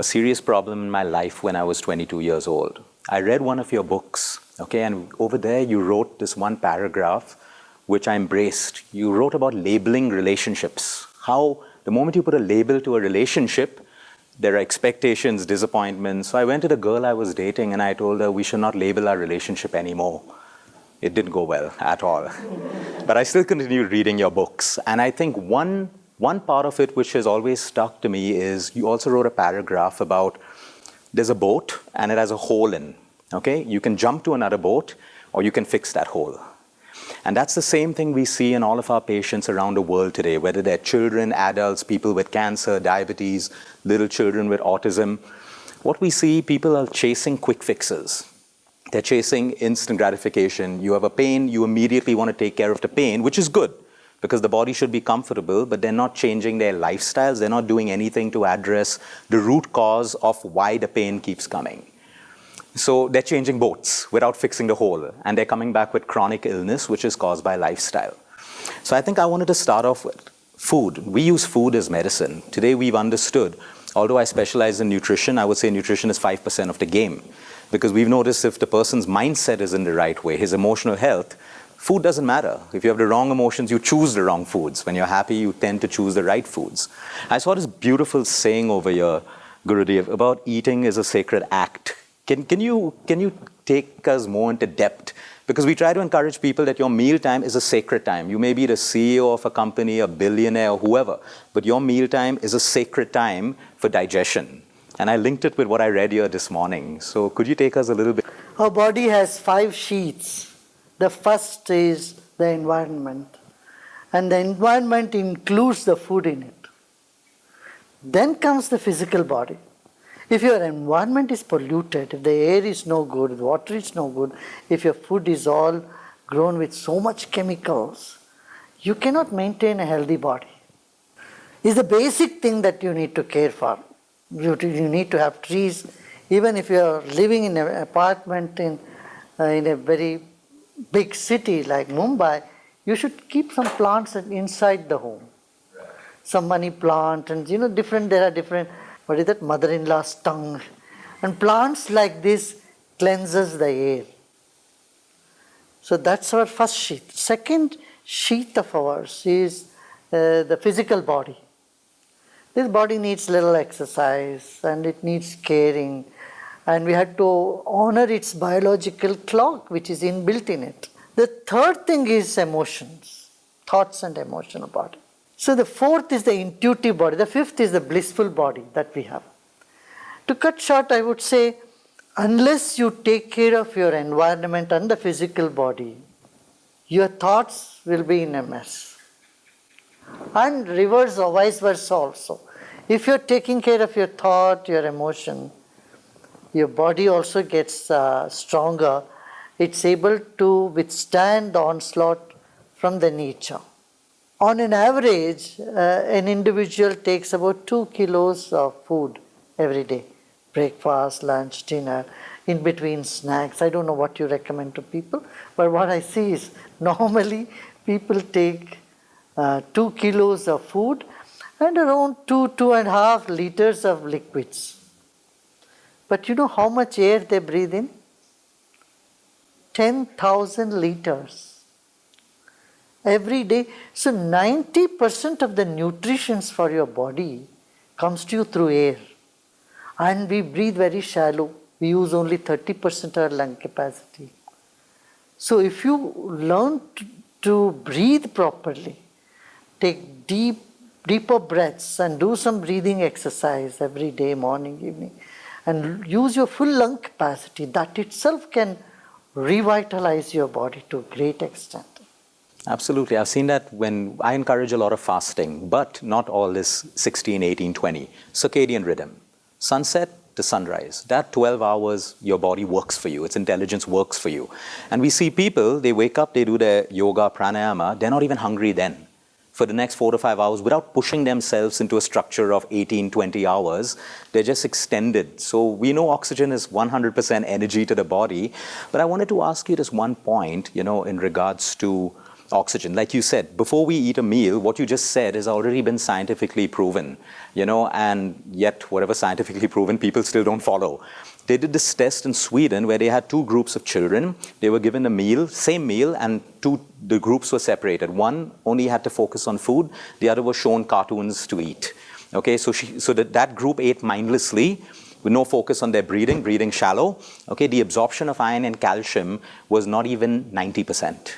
a serious problem in my life when I was 22 years old. I read one of your books, okay, and over there you wrote this one paragraph which I embraced. You wrote about labeling relationships. How the moment you put a label to a relationship, there are expectations, disappointments. So I went to the girl I was dating and I told her we should not label our relationship anymore. It didn't go well at all. But I still continued reading your books. And I think one part of it which has always stuck to me is you also wrote a paragraph about there's a boat and it has a hole in. Okay? You can jump to another boat or you can fix that hole. And that's the same thing we see in all of our patients around the world today, whether they're children, adults, people with cancer, diabetes, little children with autism. What we see, people are chasing quick fixes. They're chasing instant gratification. You have a pain, you immediately want to take care of the pain, which is good because the body should be comfortable, but they're not changing their lifestyles. They're not doing anything to address the root cause of why the pain keeps coming. So they're changing boats without fixing the hole, and they're coming back with chronic illness, which is caused by lifestyle. So I think I wanted to start off with food. We use food as medicine. Today we've understood, although I specialize in nutrition, I would say nutrition is 5% of the game. Because we've noticed if the person's mindset is in the right way, his emotional health, food doesn't matter. If you have the wrong emotions, you choose the wrong foods. When you're happy, you tend to choose the right foods. I saw this beautiful saying over here, Gurudev, about eating is a sacred act. Can you take us more into depth? Because we try to encourage people that your meal time is a sacred time. You may be the CEO of a company, a billionaire, or whoever, but your meal time is a sacred time for digestion. And I linked it with what I read here this morning. So could you take us a little bit? Our body has 5 sheets. The first is the environment. And the environment includes the food in it. Then comes the physical body. If your environment is polluted, if the air is no good, the water is no good, if your food is all grown with so much chemicals, you cannot maintain a healthy body. It's the basic thing that you need to care for. You need to have trees. Even if you are living in an apartment in a very big city like Mumbai, you should keep some plants inside the home. Some money plant and there are different, what is that, mother-in-law's tongue. And plants like this cleanses the air. So that's our first sheath. Second sheath of ours is the physical body. This body needs little exercise and it needs caring. And we have to honor its biological clock, which is inbuilt in it. The third thing is emotions, thoughts and emotional body. So the fourth is the intuitive body. The fifth is the blissful body that we have. To cut short, I would say, unless you take care of your environment and the physical body, your thoughts will be in a mess. And reverse or vice versa also. If you're taking care of your thought, your emotion, your body also gets stronger. It's able to withstand the onslaught from the nature. On an average, an individual takes about 2 kilos of food every day. Breakfast, lunch, dinner, in between snacks. I don't know what you recommend to people, but what I see is normally people take 2 kilos of food and around 2.5 liters of liquids. But you know how much air they breathe in? 10,000 liters every day. So 90% of the nutrition for your body comes to you through air. And we breathe very shallow. We use only 30% of our lung capacity. So if you learn to breathe properly, take deeper breaths and do some breathing exercise every day, morning, evening, and use your full lung capacity, that itself can revitalize your body to a great extent. Absolutely. I've seen that when I encourage a lot of fasting, but not all this 16, 18, 20. Circadian rhythm. Sunset to sunrise. That 12 hours, your body works for you. Its intelligence works for you. And we see people, they wake up, they do their yoga, pranayama, they're not even hungry then. For the next 4 to 5 hours, without pushing themselves into a structure of 18, 20 hours, they're just extended. So we know oxygen is 100% energy to the body. But I wanted to ask you this one point, in regards to oxygen. Like you said, before we eat a meal, what you just said has already been scientifically proven, and yet whatever scientifically proven, people still don't follow. They did this test in Sweden where they had two groups of children. They were given a meal, same meal, and the groups were separated. One only had to focus on food, the other was shown cartoons to eat. Okay, so that group ate mindlessly with no focus on their breathing shallow. Okay, the absorption of iron and calcium was not even 90%.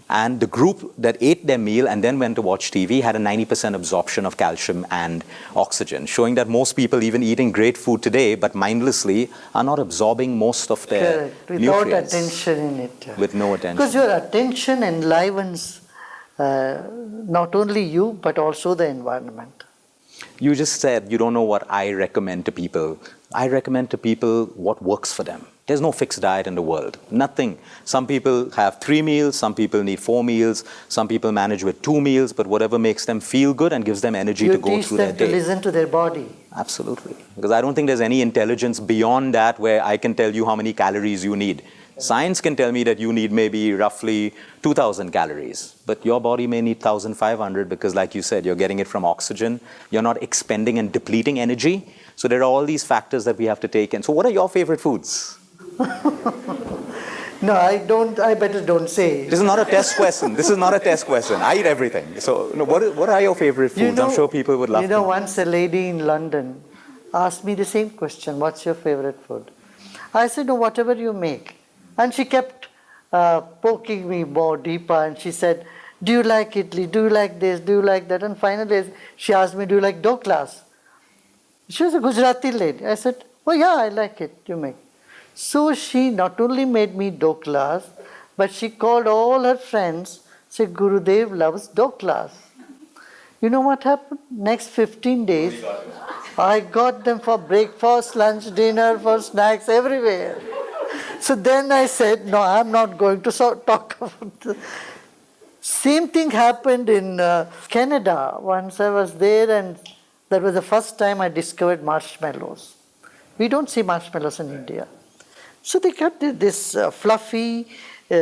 And the group that ate their meal and then went to watch TV had a 90% absorption of calcium and oxygen, showing that most people, even eating great food today, but mindlessly, are not absorbing most of their without nutrients. attention in it. With no attention. Because your attention enlivens not only you, but also the environment. You just said you don't know what I recommend to people. I recommend to people what works for them. There's no fixed diet in the world. Nothing. Some people have 3 meals, some people need 4 meals, some people manage with 2 meals, but whatever makes them feel good and gives them energy to go through their day. You teach them to listen to their body. Absolutely. Because I don't think there's any intelligence beyond that where I can tell you how many calories you need. Science can tell me that you need maybe roughly 2,000 calories, but your body may need 1,500 because, like you said, you're getting it from oxygen. You're not expending and depleting energy. So there are all these factors that we have to take in. So what are your favorite foods? No, I don't. I better don't say. This is not a test question. This is not a test question. I eat everything. So what are your favorite foods? I'm sure people would love to. Once a lady in London asked me the same question, what's your favorite food? I said, no, whatever you make. And she kept poking me more deeper, and she said, do you like Italy? Do you like this? Do you like that? And finally, she asked me, do you like doklas? She was a Gujarati lady. I said, oh yeah, I like it, you make. So she not only made me doklas, but she called all her friends, said, Gurudev loves doklas. You know what happened? Next 15 days, I got them for breakfast, lunch, dinner, for snacks, everywhere. So then I said, no, I'm not going to talk about this. Same thing happened in Canada. Once I was there, and that was the first time I discovered marshmallows. We don't see marshmallows in India. So they got this fluffy,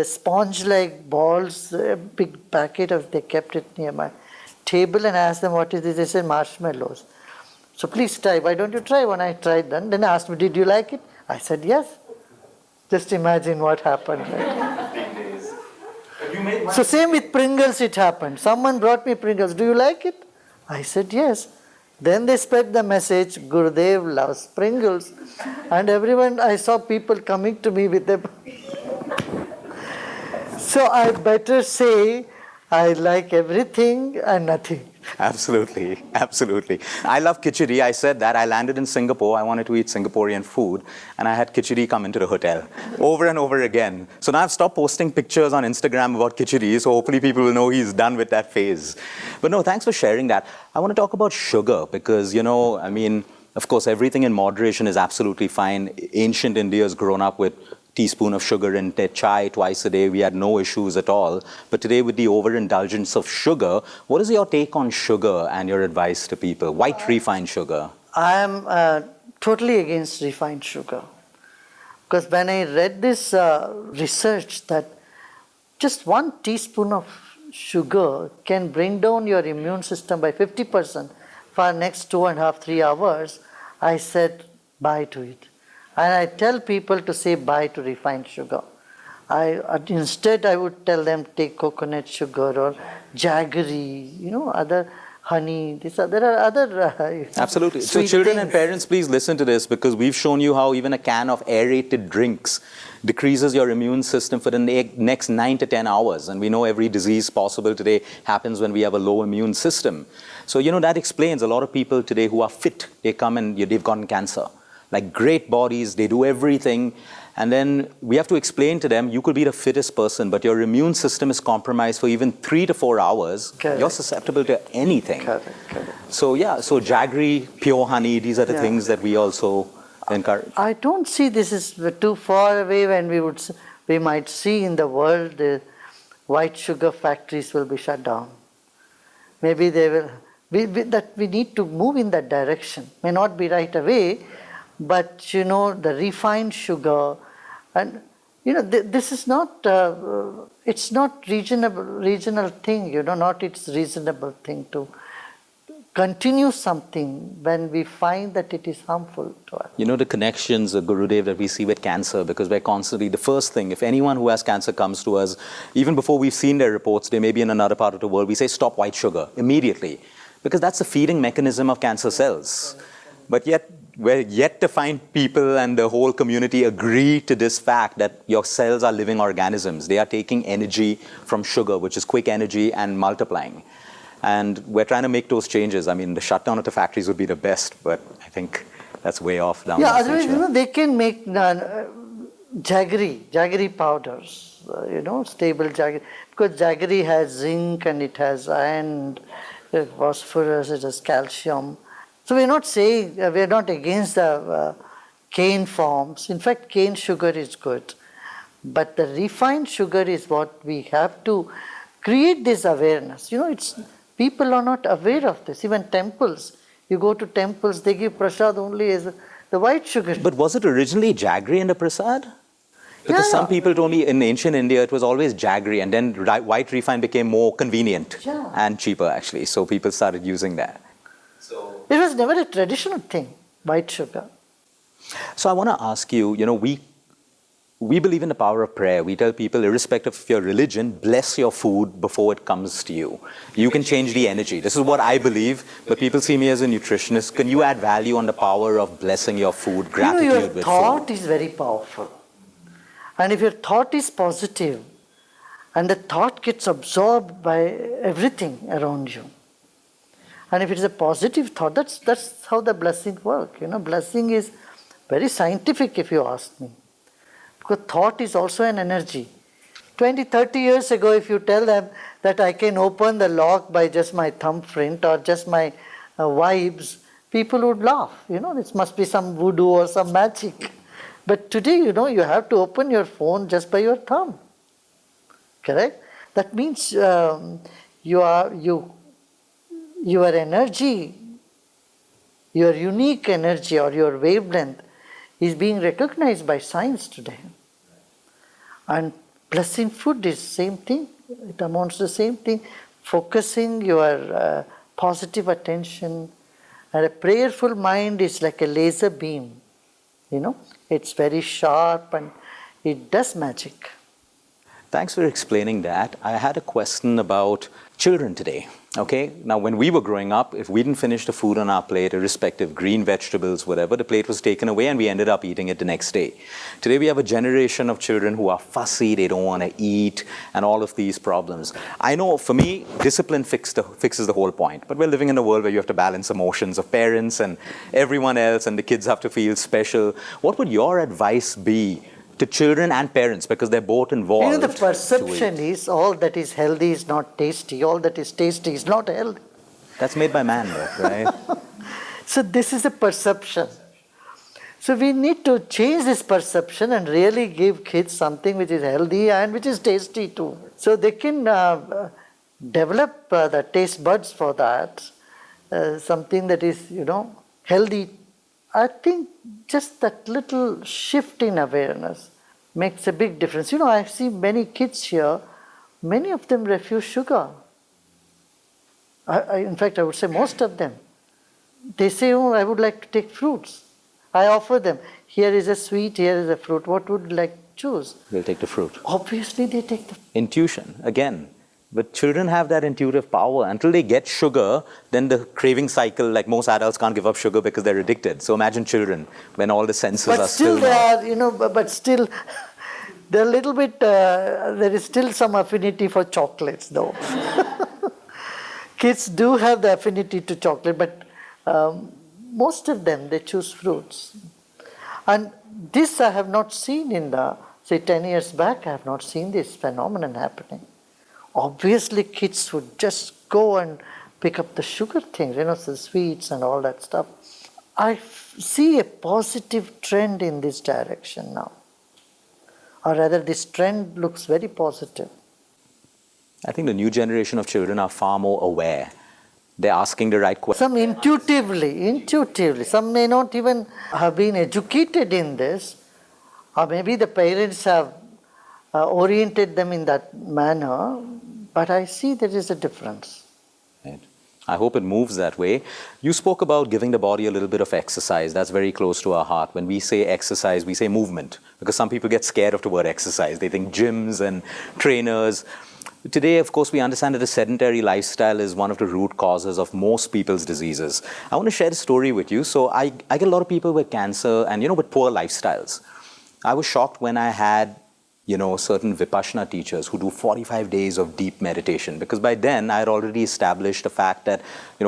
sponge-like balls, a big packet of, they kept it near my table, and I asked them, what is this? They said, marshmallows. So please try. Why don't you try? When I tried them, then I asked me, did you like it? I said, yes. Just imagine what happened. So same with Pringles, it happened. Someone brought me Pringles. Do you like it? I said, yes. Then they spread the message, Gurudev loves Pringles. And everyone, I saw people coming to me with them. So I better say, I like everything and nothing. Absolutely, absolutely. I love khichdi. I said that. I landed in Singapore. I wanted to eat Singaporean food, and I had khichdi come into the hotel over and over again. So now I've stopped posting pictures on Instagram about khichdi, so hopefully people will know he's done with that phase. But no, thanks for sharing that. I want to talk about sugar because, of course, everything in moderation is absolutely fine. Ancient India has grown up with teaspoon of sugar in their chai twice a day. We had no issues at all. But today, with the overindulgence of sugar, what is your take on sugar and your advice to people? White refined sugar. I am totally against refined sugar. Because when I read this research that just 1 teaspoon of sugar can bring down your immune system by 50% for next 2.5, 3 hours, I said bye to it. And I tell people to say bye to refined sugar. Instead, I would tell them take coconut sugar or jaggery, other honey. There are other Absolutely. So children and parents, please listen to this because we've shown you how even a can of aerated drinks decreases your immune system for the next 9 to 10 hours. And we know every disease possible today happens when we have a low immune system. So, that explains a lot of people today who are fit. They come and they've gotten cancer. Like great bodies, they do everything. And then we have to explain to them, you could be the fittest person, but your immune system is compromised for even 3 to 4 hours. Correct. You're susceptible to anything. Correct. So so jaggery, pure honey, these are the things that we also encourage. I don't see this is too far away when we might see in the world the white sugar factories will be shut down. Maybe they will. We need to move in that direction. May not be right away, but the refined sugar, and This is not, it's not regional thing, not it's reasonable thing to continue something when we find that it is harmful to us. The connections, Gurudev, that we see with cancer, because we're constantly, the first thing, if anyone who has cancer comes to us, even before we've seen their reports, they may be in another part of the world, we say, stop white sugar immediately, because that's the feeding mechanism of cancer cells. But yet, we're yet to find people and the whole community agree to this fact that your cells are living organisms. They are taking energy from sugar, which is quick energy, and multiplying. And we're trying to make those changes. I mean, the shutdown of the factories would be the best, but I think that's way off down Yeah, the otherwise, future. they can make jaggery powders, stable jaggery. Because jaggery has zinc and it has iron, phosphorus, it has calcium. So we're not saying, we're not against the cane forms. In fact, cane sugar is good. But the refined sugar is what we have to create this awareness. People are not aware of this. Even temples, you go to temples, they give prasad only as the white sugar. But was it originally jaggery in the prasad? Because Yeah. some people told me in ancient India it was always jaggery, and then white refined became more convenient and cheaper actually. So people started using that. It was never a traditional thing, white sugar. So I want to ask you, we believe in the power of prayer. We tell people, irrespective of your religion, bless your food before it comes to you. You can change the energy. This is what I believe, but people see me as a nutritionist. Can you add value on the power of blessing your food, gratitude Your with thought food? is very powerful. And if your thought is positive, and the thought gets absorbed by everything around you, and if it is a positive thought, that's how the blessing works. Blessing is very scientific if you ask me. Because thought is also an energy. 20, 30 years ago, if you tell them that I can open the lock by just my thumbprint or just my vibes, people would laugh. This must be some voodoo or some magic. But today, you have to open your phone just by your thumb. Correct? That means your energy, your unique energy or your wavelength is being recognized by science today. And blessing food is same thing. It amounts to the same thing. Focusing your positive attention. And a prayerful mind is like a laser beam. It's very sharp and it does magic. Thanks for explaining that. I had a question about children today. Okay, now when we were growing up, if we didn't finish the food on our plate, irrespective, green vegetables, whatever, the plate was taken away and we ended up eating it the next day. Today we have a generation of children who are fussy, they don't want to eat, and all of these problems. I know for me, discipline fixes the whole point, but we're living in a world where you have to balance emotions of parents and everyone else, and the kids have to feel special. What would your advice be to children and parents, because they're both involved? The perception is all that is healthy is not tasty, all that is tasty is not healthy. That's made by man, though, right? So this is a perception. So we need to change this perception and really give kids something which is healthy and which is tasty too. So they can develop the taste buds for that, something that is, healthy. I think just that little shift in awareness makes a big difference. I see many kids here, many of them refuse sugar. In fact, I would say most of them. They say, I would like to take fruits. I offer them, here is a sweet, here is a fruit. What would you like to choose? They'll take the fruit. Obviously, they take the Intuition, again. But children have that intuitive power. Until they get sugar, then the craving cycle, like most adults can't give up sugar because they're addicted. So imagine children, when all the senses are still not. But still, they're a little bit, there is still some affinity for chocolates though. Kids do have the affinity to chocolate, but most of them, they choose fruits. And this I have not seen in say 10 years back, I have not seen this phenomenon happening. Obviously, kids would just go and pick up the sugar things, the sweets and all that stuff. I see a positive trend in this direction now. Or rather, this trend looks very positive. I think the new generation of children are far more aware. They're asking the right questions. Some intuitively. Some may not even have been educated in this. Or maybe the parents have oriented them in that manner, but I see there is a difference. Right. I hope it moves that way. You spoke about giving the body a little bit of exercise. That's very close to our heart. When we say exercise, we say movement, because some people get scared of the word exercise. They think gyms and trainers. Today, of course, we understand that a sedentary lifestyle is one of the root causes of most people's diseases. I want to share a story with you. So I get a lot of people with cancer and, with poor lifestyles. I was shocked when I had certain Vipassana teachers who do 45 days of deep meditation, because by then I had already established the fact that,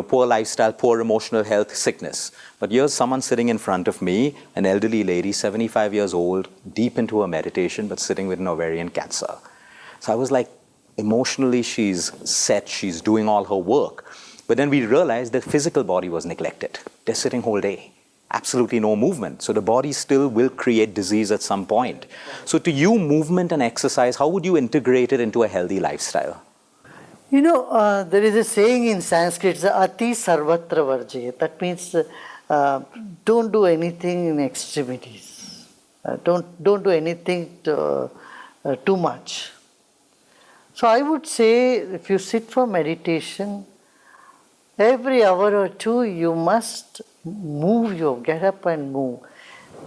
poor lifestyle, poor emotional health, sickness. But here's someone sitting in front of me, an elderly lady, 75 years old, deep into her meditation, but sitting with an ovarian cancer. So I was like, emotionally she's set, she's doing all her work. But then we realized the physical body was neglected. They're sitting whole day. Absolutely no movement. So the body still will create disease at some point. So to you, movement and exercise, how would you integrate it into a healthy lifestyle? There is a saying in Sanskrit, ati sarvatra varjayet. That means don't do anything in extremities. Don't do anything too much. So I would say if you sit for meditation, every hour or two you must get up and move.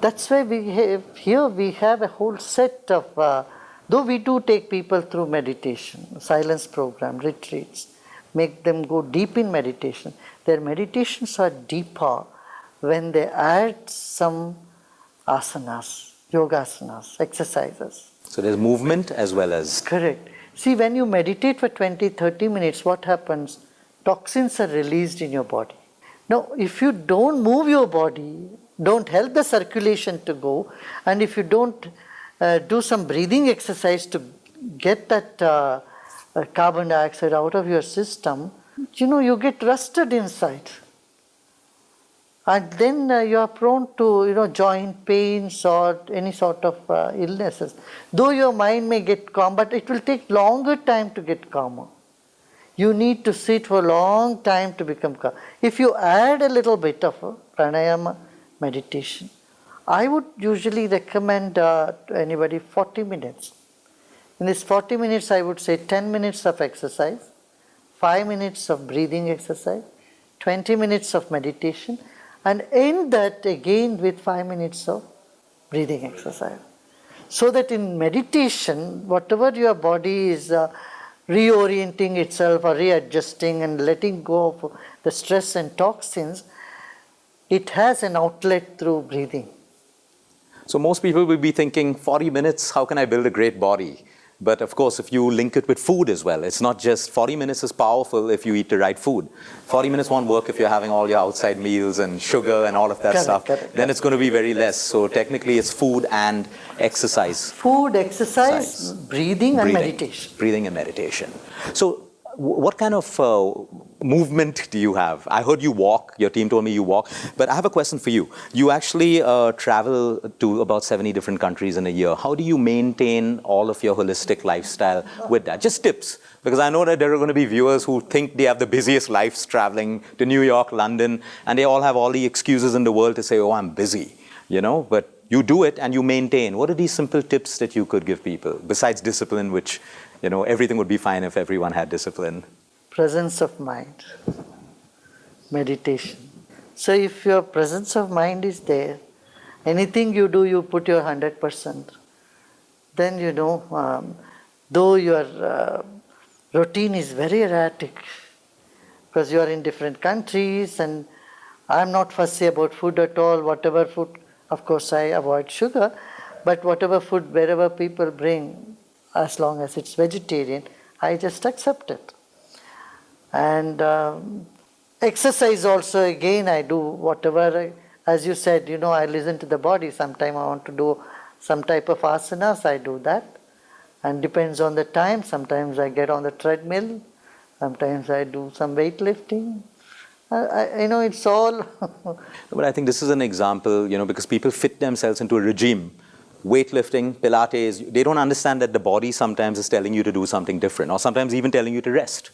That's why we have a whole set of, though we do take people through meditation, silence program, retreats, make them go deep in meditation. Their meditations are deeper when they add some asanas, yogasanas, exercises. So there's movement as well as... Correct. See, when you meditate for 20, 30 minutes, what happens? Toxins are released in your body. Now, if you don't move your body, don't help the circulation to go, and if you don't do some breathing exercise to get that carbon dioxide out of your system, you get rusted inside. And then you are prone to, joint pains or any sort of illnesses. Though your mind may get calm, but it will take longer time to get calmer. You need to sit for a long time to become calm. If you add a little bit of pranayama meditation, I would usually recommend to anybody 40 minutes. In this 40 minutes, I would say 10 minutes of exercise, 5 minutes of breathing exercise, 20 minutes of meditation, and end that again with 5 minutes of breathing exercise. So that in meditation, whatever your body is reorienting itself or readjusting and letting go of the stress and toxins, it has an outlet through breathing. So most people will be thinking, 40 minutes, how can I build a great body? But of course, if you link it with food as well, it's not just 40 minutes is powerful if you eat the right food. 40 minutes won't work if you're having all your outside meals and sugar and all of that stuff. Then it's going to be very less. So technically, it's food and exercise. Food, exercise, breathing and meditation. Breathing and meditation. So what kind of movement do you have? I heard you walk. Your team told me you walk. But I have a question for you. You actually travel to about 70 different countries in a year. How do you maintain all of your holistic lifestyle with that? Just tips. Because I know that there are going to be viewers who think they have the busiest lives traveling to New York, London, and they all have all the excuses in the world to say, oh, I'm busy, But you do it and you maintain. What are these simple tips that you could give people, besides discipline, which everything would be fine if everyone had discipline? Presence of mind, meditation. So if your presence of mind is there, anything you do, you put your 100%. Then though your routine is very erratic, because you are in different countries, and I'm not fussy about food at all. Whatever food, of course I avoid sugar, but whatever food, wherever people bring, as long as it's vegetarian, I just accept it. And exercise also, again, I do whatever, as you said, I listen to the body. Sometimes I want to do some type of asanas, I do that. And depends on the time. Sometimes I get on the treadmill. Sometimes I do some weightlifting. It's all... But I think this is an example, because people fit themselves into a regime. Weightlifting, Pilates, they don't understand that the body sometimes is telling you to do something different, or sometimes even telling you to rest.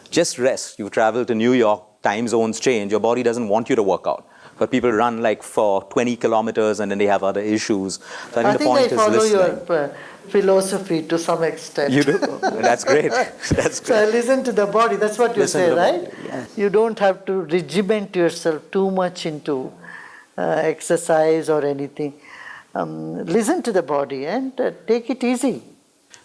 Just rest. You travel to New York, time zones change, your body doesn't want you to work out. but people run like for 20 kilometers and then they have other issues. So I the think point I is follow listening. your philosophy to some extent. You do? That's great. That's So I great. listen to the body. That's what you Listen to say, the right? body, yes. You don't have to regiment yourself too much into exercise or anything. Listen to the body and take it easy.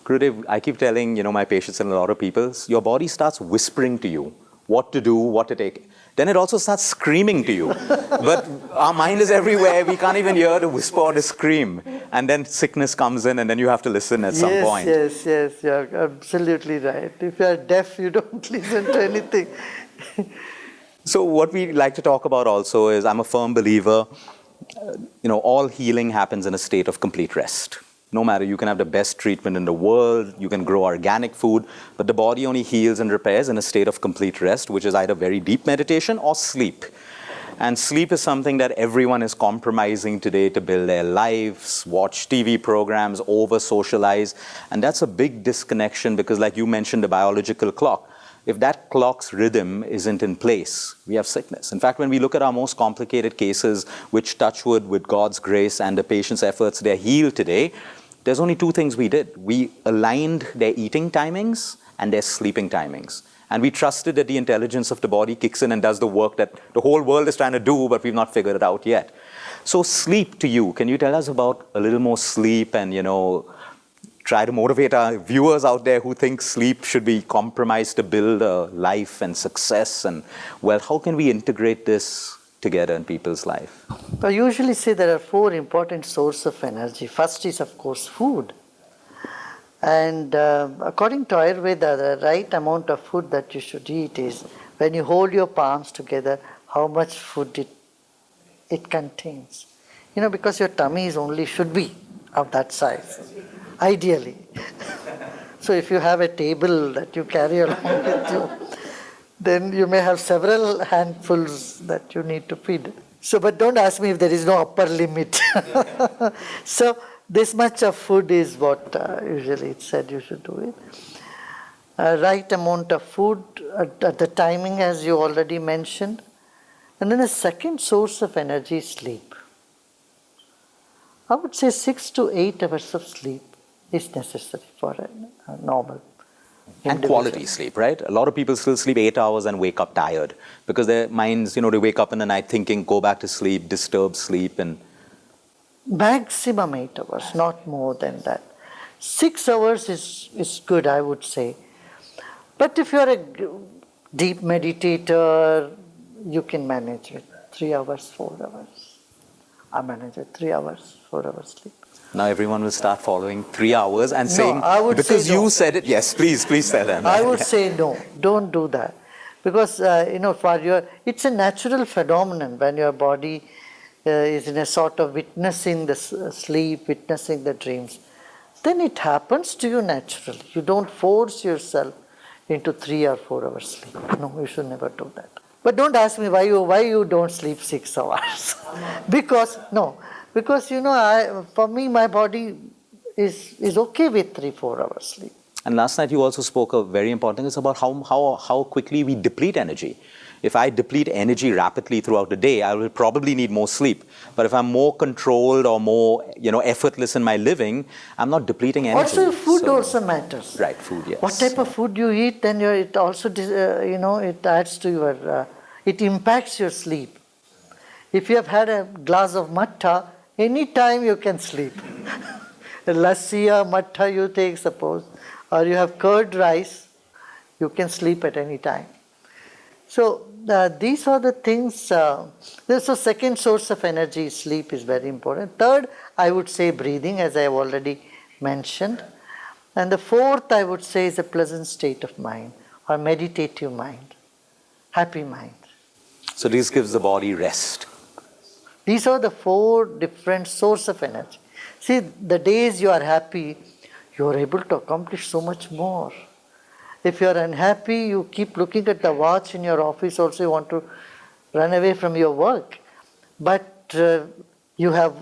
Gurudev, I keep telling my patients and a lot of people, your body starts whispering to you what to do, what to take. Then it also starts screaming to you. But our mind is everywhere. We can't even hear the whisper or the scream. And then sickness comes in and then you have to listen at some point. Yes, you're absolutely right. If you're deaf, you don't listen to anything. So what we like to talk about also is I'm a firm believer, all healing happens in a state of complete rest. No matter, you can have the best treatment in the world, you can grow organic food, but the body only heals and repairs in a state of complete rest, which is either very deep meditation or sleep. And sleep is something that everyone is compromising today to build their lives, watch TV programs, over-socialize. And that's a big disconnection because like you mentioned, the biological clock. If that clock's rhythm isn't in place, we have sickness. In fact, when we look at our most complicated cases, which touch wood with God's grace and the patient's efforts, they're healed today, there's only two things we did. We aligned their eating timings and their sleeping timings. And we trusted that the intelligence of the body kicks in and does the work that the whole world is trying to do, but we've not figured it out yet. So sleep to you, can you tell us about a little more sleep and, try to motivate our viewers out there who think sleep should be compromised to build a life and success and wealth? How can we integrate this together in people's life? I usually say there are four important sources of energy. First is, of course, food. And according to Ayurveda, the right amount of food that you should eat is when you hold your palms together, how much food it contains. Because your tummy should be of that size, ideally. So if you have a table that you carry along with you, then you may have several handfuls that you need to feed. So, but don't ask me if there is no upper limit. So this much of food is what usually it's said you should do it. Right amount of food at the timing as you already mentioned. And then a second source of energy is sleep. I would say 6 to 8 hours of sleep is necessary for a normal and quality sleep, right? A lot of people still sleep 8 hours and wake up tired because their minds, they wake up in the night thinking, go back to sleep, disturb sleep. And maximum 8 hours, not more than that. 6 hours is good, I would say. But if you're a deep meditator, you can manage with 3 hours, 4 hours. I manage with 3 hours, 4 hours sleep. Now everyone will start following 3 hours and saying, I would because say no. you said it, yes, please tell them. I would say no, don't do that. Because, it's a natural phenomenon when your body is in a sort of witnessing the sleep, witnessing the dreams. Then it happens to you naturally. You don't force yourself into 3 or 4 hours sleep. No, you should never do that. But don't ask me why you don't sleep 6 hours. Because for me, my body is okay with 3-4 hours sleep. And last night you also spoke of very important thing. It's about how quickly we deplete energy. If I deplete energy rapidly throughout the day, I will probably need more sleep. But if I'm more controlled or more, effortless in my living, I'm not depleting energy. Also, food also matters. Right, food, yes. What type of food you eat, then it also, it adds to your, it impacts your sleep. If you have had a glass of mattha, any time you can sleep. Lassi or mattha you take, suppose, or you have curd rice, you can sleep at any time. So these are the things. There's a second source of energy, sleep is very important. Third, I would say breathing, as I have already mentioned. And the fourth, I would say, is a pleasant state of mind or meditative mind, happy mind. So this gives the body rest. These are the 4 different sources of energy. See, the days you are happy, you are able to accomplish so much more. If you are unhappy, you keep looking at the watch in your office, also you want to run away from your work. But you have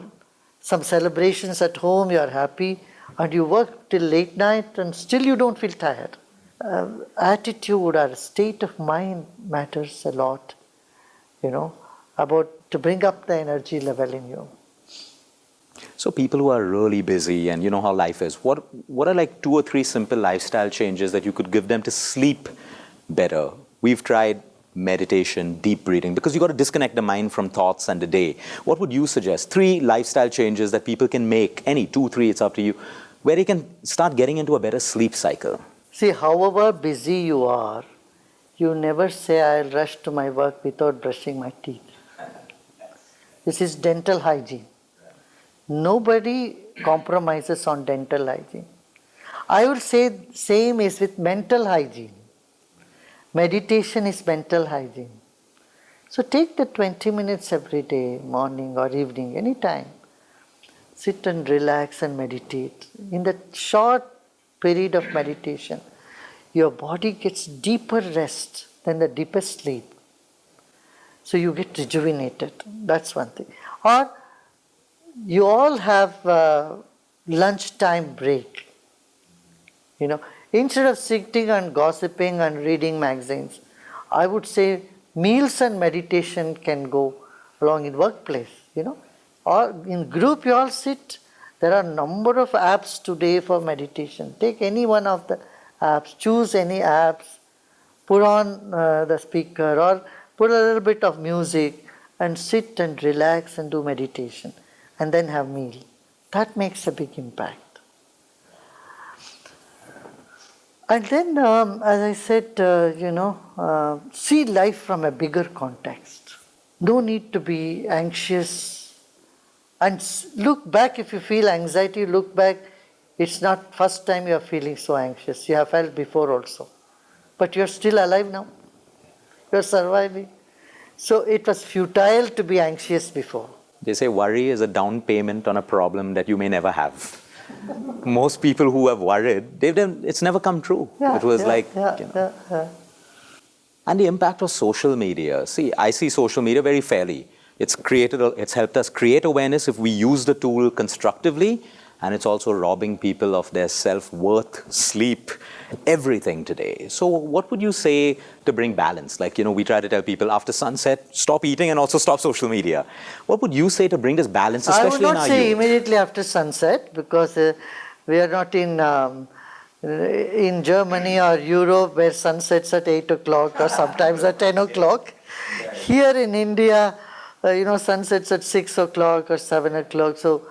some celebrations at home, you are happy, and you work till late night and still you don't feel tired. Attitude or state of mind matters a lot, about to bring up the energy level in you. So people who are really busy and you know how life is, what are like 2 or 3 simple lifestyle changes that you could give them to sleep better? We've tried meditation, deep breathing, because you got to disconnect the mind from thoughts and the day. What would you suggest? 3 lifestyle changes that people can make, any 2, 3, it's up to you, where they can start getting into a better sleep cycle. See, however busy you are, you never say, I'll rush to my work without brushing my teeth. This is dental hygiene. Nobody compromises on dental hygiene. I would say same is with mental hygiene. Meditation is mental hygiene. So take the 20 minutes every day, morning or evening, anytime. Sit and relax and meditate. In that short period of meditation, your body gets deeper rest than the deepest sleep. So you get rejuvenated. That's one thing. Or you all have lunchtime break. You know, instead of sitting and gossiping and reading magazines, I would say meals and meditation can go along in workplace, you know. Or in group you all sit. There are a number of apps today for meditation. Take any one of the apps, choose any apps, put on the speaker or put a little bit of music and sit and relax and do meditation and then have meal. That makes a big impact. And then, as I said, see life from a bigger context. No need to be anxious. And look back, if you feel anxiety, look back. It's not first time you are feeling so anxious. You have felt before also. But you're still alive now. You're surviving. So it was futile to be anxious before. They say worry is a down payment on a problem that you may never have. Most people who have worried, it's never come true. It was And the impact of social media. See, I see social media very fairly. It's helped us create awareness if we use the tool constructively, and it's also robbing people of their self-worth, sleep, everything today. So what would you say to bring balance? Like, we try to tell people after sunset, stop eating and also stop social media. What would you say to bring this balance, especially in our I would not say youth? immediately after sunset, because we are not in Germany or Europe where sunsets at 8 o'clock or sometimes at 10 o'clock. Here in India, sunsets at 6 o'clock or 7 o'clock. So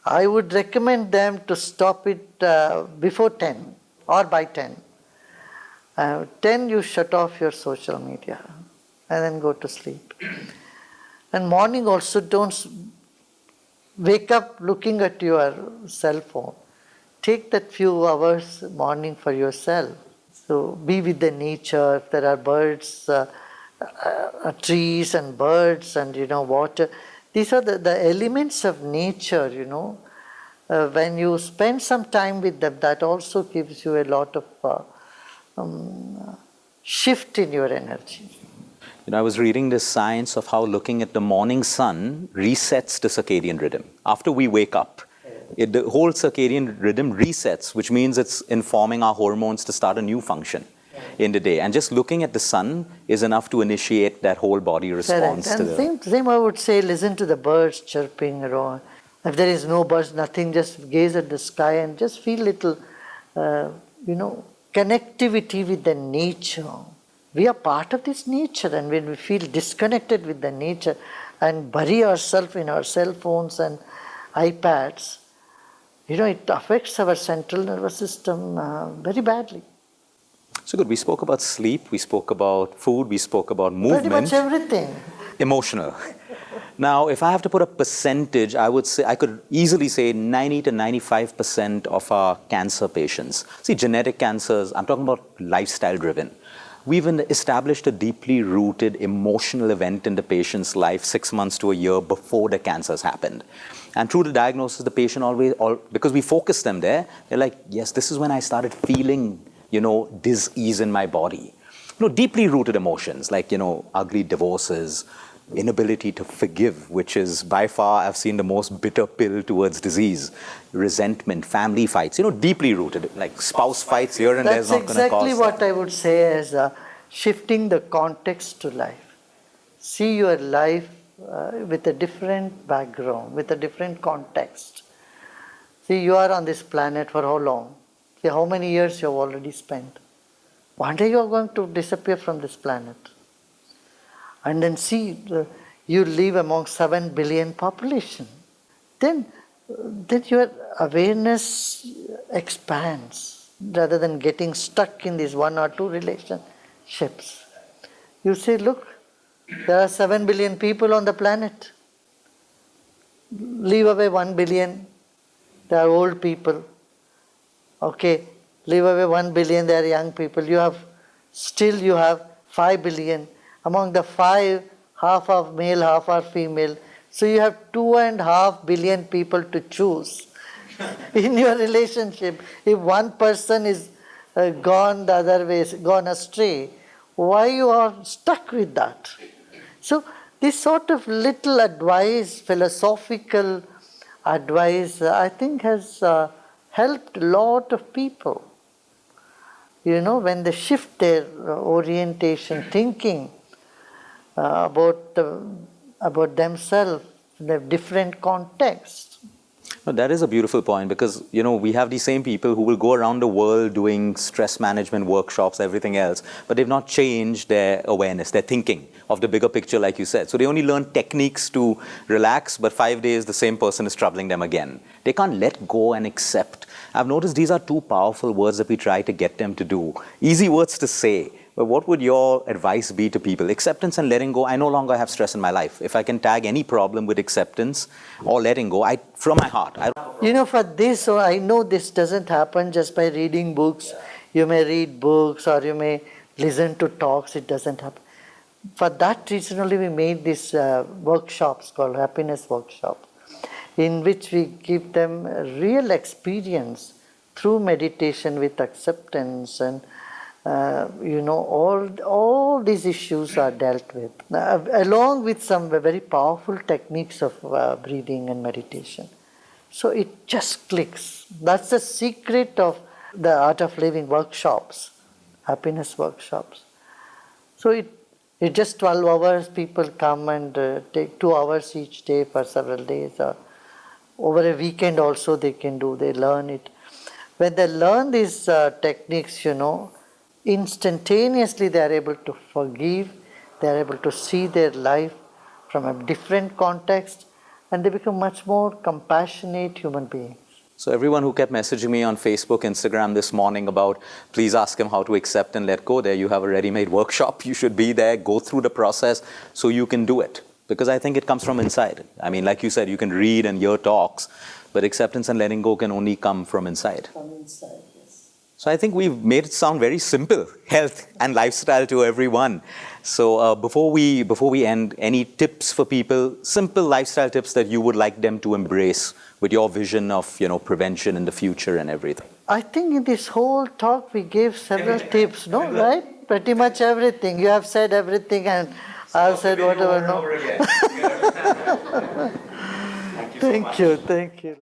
I would recommend them to stop it before 10 or by 10. 10 you shut off your social media and then go to sleep. And morning also don't wake up looking at your cell phone. Take that few hours morning for yourself. So be with the nature. If there are birds, trees and birds and water. These are the elements of nature, When you spend some time with them, that also gives you a lot of shift in your energy. I was reading this science of how looking at the morning sun resets the circadian rhythm. After we wake up, the whole circadian rhythm resets, which means it's informing our hormones to start a new function in the day. And just looking at the sun is enough to initiate that whole body response. Correct. And same I would say, listen to the birds chirping around. If there is no birds, nothing, just gaze at the sky and just feel little, connectivity with the nature. We are part of this nature, and when we feel disconnected with the nature and bury ourselves in our cell phones and iPads, it affects our central nervous system very badly. So good. We spoke about sleep, we spoke about food, we spoke about movement. Pretty much everything. Emotional. Now, if I have to put a percentage, I would say I could easily say 90 to 95% of our cancer patients. See, genetic cancers, I'm talking about lifestyle driven. We've established a deeply rooted emotional event in the patient's life 6 months to a year before the cancers happened. And through the diagnosis, the patient because we focus them there, they're like, yes, this is when I started feeling, dis-ease in my body. Deeply rooted emotions like, ugly divorces, inability to forgive, which is by far, I've seen the most bitter pill towards disease, resentment, family fights, deeply rooted, like spouse fights here and there's not going to cause. That's exactly what I would say as shifting the context to life. See your life with a different background, with a different context. See, you are on this planet for how long? See, how many years you have already spent? One day you are going to disappear from this planet. And then see, you live among 7 billion population. Then your awareness expands rather than getting stuck in these 1 or 2 relationships. You say, look, there are 7 billion people on the planet. Leave away 1 billion, they are old people. Okay, leave away 1 billion, they are young people. You have 5 billion. Among the 5, half are male, half are female. So you have 2.5 billion people to choose in your relationship. If one person is gone the other way, gone astray, why you are stuck with that? So this sort of little advice, philosophical advice, I think has helped a lot of people. You know, when they shift their orientation, thinking about themselves in a different context. No, that is a beautiful point because, you know, we have these same people who will go around the world doing stress management workshops, everything else, but they've not changed their awareness, their thinking of the bigger picture, like you said. So they only learn techniques to relax, but 5 days the same person is troubling them again. They can't let go and accept. I've noticed these are 2 powerful words that we try to get them to do. Easy words to say. But what would your advice be to people? Acceptance and letting go. I no longer have stress in my life. If I can tag any problem with acceptance or letting go, from my heart. You know, for this, so I know this doesn't happen just by reading books. You may read books or you may listen to talks. It doesn't happen. For that reason only we made these workshops called happiness workshops, in which we give them a real experience through meditation with acceptance and all these issues are dealt with, along with some very powerful techniques of breathing and meditation. So it just clicks. That's the secret of the Art of Living workshops, happiness workshops. So it just 12 hours, people come and take 2 hours each day for several days, or over a weekend also they can do, they learn it. When they learn these techniques, instantaneously they are able to forgive, they are able to see their life from a different context, and they become much more compassionate human beings. So everyone who kept messaging me on Facebook, Instagram this morning about please ask him how to accept and let go, there you have a ready-made workshop. You should be there, go through the process so you can do it. Because I think it comes from inside. I mean, like you said, you can read and hear talks, but acceptance and letting go can only come from inside. From inside, yes. So I think we've made it sound very simple, health and lifestyle to everyone. So before we end, any tips for people, simple lifestyle tips that you would like them to embrace with your vision of, prevention in the future and everything? I think in this whole talk we gave several tips, no, right? Pretty much everything. You have said everything and I've said whatever, no? Thank you so much. Thank you.